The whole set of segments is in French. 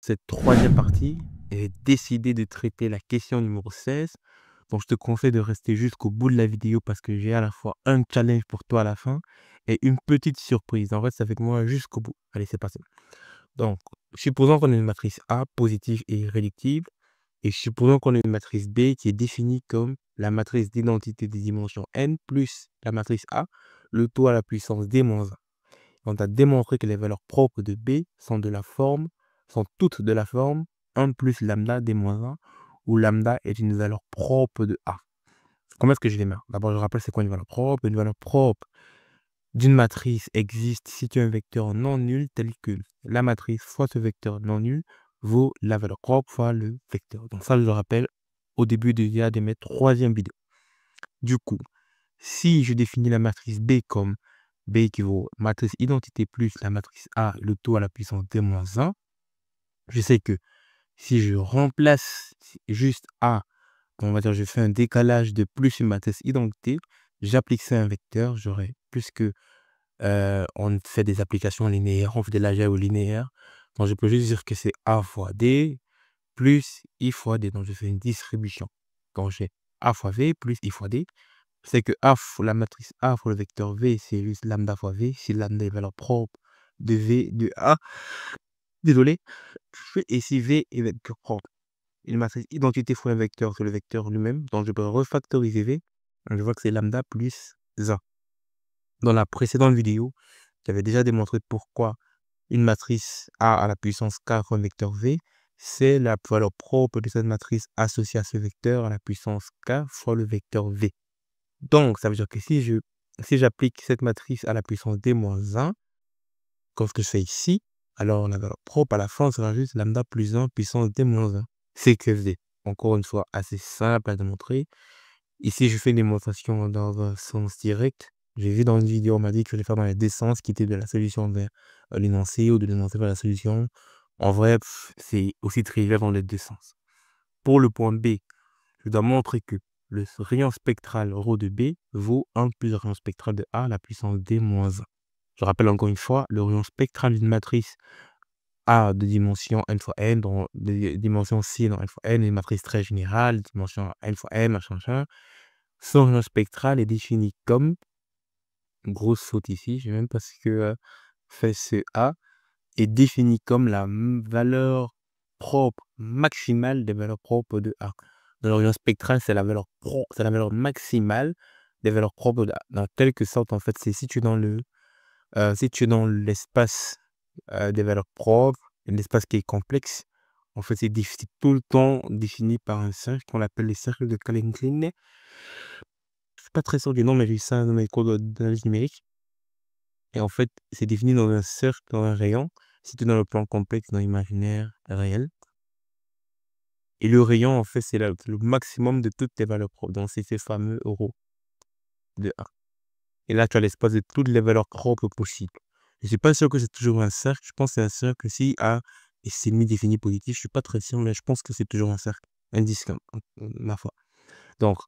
cette troisième partie et décidé de traiter la question numéro 16. Donc, je te conseille de rester jusqu'au bout de la vidéo parce que j'ai à la fois un challenge pour toi à la fin et une petite surprise. En reste avec moi jusqu'au bout. Allez, c'est parti. Donc, supposons qu'on ait une matrice A positive et réductible et supposons qu'on ait une matrice B qui est définie comme la matrice d'identité des dimensions n plus la matrice A, le tout à la puissance d-1. On a démontré que les valeurs propres de B sont toutes de la forme 1 plus lambda d-1, où lambda est une valeur propre de A. Comment est-ce que je les mets? D'abord, je rappelle c'est quoi une valeur propre. Une valeur propre d'une matrice existe si tu as un vecteur non nul tel que la matrice fois ce vecteur non nul vaut la valeur propre fois le vecteur. Donc ça, je le rappelle au début de mes troisième vidéo. Du coup, si je définis la matrice B comme B équivaut matrice identité plus la matrice A, le tout à la puissance d-1, je sais que si je remplace juste A, on va dire je fais un décalage de plus une matrice identité, j'applique ça à un vecteur, j'aurai, puisque on fait des applications linéaires, on fait de l'algèbre linéaire, donc je peux juste dire que c'est A fois D plus I fois D, donc je fais une distribution. Quand j'ai A fois V plus I fois D, c'est que la matrice A fois le vecteur V, c'est juste lambda fois V. Si lambda est valeur propre de V de A, désolé, et si V est vecteur propre, une matrice identité fois un vecteur sur le vecteur lui-même, donc je peux refactoriser V, je vois que c'est lambda plus 1. Dans la précédente vidéo, j'avais déjà démontré pourquoi une matrice A à la puissance K fois un vecteur V, c'est la valeur propre de cette matrice associée à ce vecteur à la puissance K fois le vecteur V. Donc, ça veut dire que si j'applique cette matrice à la puissance d-1, comme ce que je fais ici, alors la valeur propre à la fin sera juste lambda plus 1 puissance d-1. C'est que V. Encore une fois, assez simple à démontrer. Ici, je fais une démonstration dans un sens direct. J'ai vu dans une vidéo, on m'a dit que je vais faire dans les deux sens, qui était de la solution vers l'énoncé ou de l'énoncé vers la solution. En vrai, c'est aussi trivial dans les deux sens. Pour le point B, je dois montrer que le rayon spectral ρ de B vaut 1 plus le rayon spectral de A à la puissance d-1. Je rappelle encore une fois, le rayon spectral d'une matrice A de dimension n fois n, dont de dimension C dans n fois n, une matrice très générale, dimension n fois n, machin. Son rayon spectral est défini comme, grosse faute ici, je ne sais même pas ce que fait ce A, est défini comme la valeur propre maximale des valeurs propres de A. Dans le rayon spectral, c'est la valeur maximale des valeurs propres de A. Dans quelque sorte, en fait, c'est si tu es dans l'espace des valeurs propres, l'espace qui est complexe, en fait, c'est tout le temps défini par un cercle qu'on appelle les cercles de Kalenkin. Je suis pas très sûr du nom, mais j'ai vu ça dans mes cours d'analyse numérique. Et en fait, c'est défini dans un cercle, dans un rayon, situé dans le plan complexe, dans l'imaginaire réel. Et le rayon, en fait, c'est le maximum de toutes les valeurs propres. Donc, c'est ce fameux ρ de A. Et là, tu as l'espace de toutes les valeurs propres possibles. Je suis pas sûr que c'est toujours un cercle. Je pense que c'est un cercle si A est semi-défini positif. Je suis pas très sûr, mais je pense que c'est toujours un cercle. Indice, ma foi. Donc,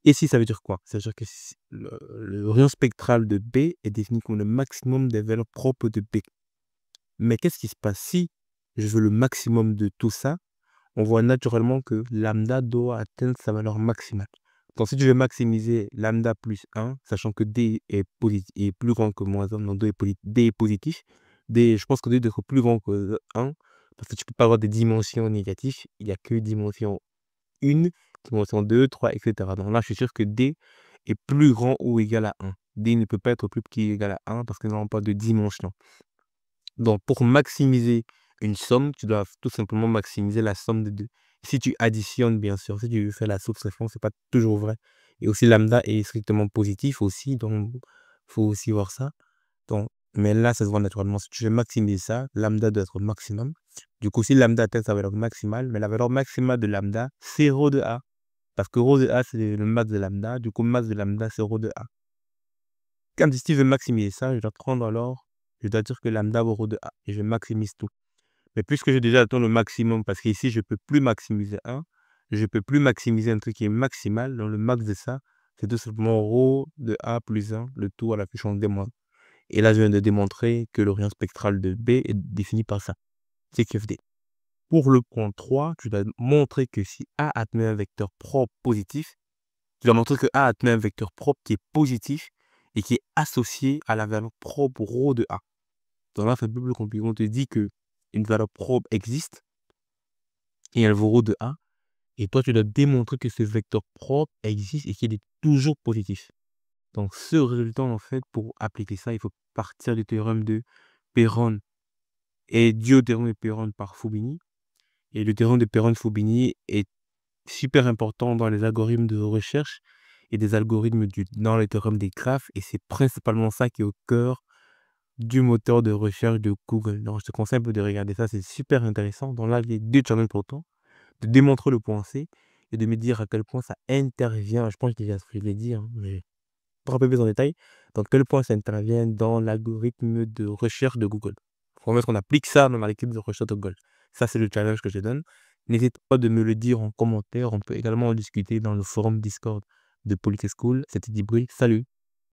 ici, ça veut dire quoi? Ça veut dire que le rayon spectral de B est défini comme le maximum des valeurs propres de B. Mais qu'est-ce qui se passe si je veux le maximum de tout ça? On voit naturellement que lambda doit atteindre sa valeur maximale. Donc, si tu veux maximiser lambda plus 1, sachant que D est plus grand que moins 1, donc D est positif, je pense que D doit être plus grand que 1, parce que tu ne peux pas avoir des dimensions négatives, il n'y a que dimension 1, dimension 2, 3, etc. Donc là, je suis sûr que D est plus grand ou égal à 1. D ne peut pas être plus petit ou égal à 1 parce que nous n'avons pas de dimension. Donc, pour maximiser une somme, tu dois tout simplement maximiser la somme de 2. Si tu additionnes, bien sûr, si tu fais la soustraction, c'est pas toujours vrai. Et aussi, lambda est strictement positif aussi, donc il faut aussi voir ça. Donc, mais là, ça se voit naturellement. Si tu veux maximiser ça, lambda doit être au maximum. Du coup, si lambda atteint sa valeur maximale, mais la valeur maximale de lambda, c'est ρ de A. Parce que ρ de A, c'est le max de lambda. Du coup, max de lambda, c'est ρ de A. Comme si tu veux maximiser ça, je dois dire que lambda vaut ρ de A. Et je maximise tout. Mais puisque j'ai déjà atteint le maximum, parce qu'ici, je ne peux plus maximiser 1, je ne peux plus maximiser un truc qui est maximal, donc le max de ça, c'est tout simplement ρ de A plus 1, le tout à la puissance d-. Et là, je viens de démontrer que le rayon spectral de B est défini par ça. C'est QFD. Pour le point 3, tu dois montrer que si A admet un vecteur propre positif, tu dois montrer que A admet un vecteur propre qui est positif et qui est associé à la valeur propre ρ de A. Donc là, c'est un peu plus compliqué. On te dit que une valeur propre existe et elle vaut ρ de A. Et toi, tu dois démontrer que ce vecteur propre existe et qu'il est toujours positif. Donc, ce résultat, en fait, pour appliquer ça, il faut partir du théorème de Perron et du théorème de Perron par Fubini. Et le théorème de Perron-Fubini est super important dans les algorithmes de recherche et des algorithmes dans les théorèmes des graphes. Et c'est principalement ça qui est au cœur du moteur de recherche de Google. Donc, je te conseille un peu de regarder ça, c'est super intéressant. Donc là, j'ai 2 challenges pour toi, de démontrer le point C et de me dire à quel point ça intervient. Je pense que je l'ai dit, hein, mais pour un peu plus en détail, dans quel point ça intervient dans l'algorithme de recherche de Google. Comment est-ce qu'on applique ça dans l'équipe de recherche de Google? Ça, c'est le challenge que je donne. N'hésite pas de me le dire en commentaire. On peut également en discuter dans le forum Discord de Polytech School. C'était Djibril. Salut!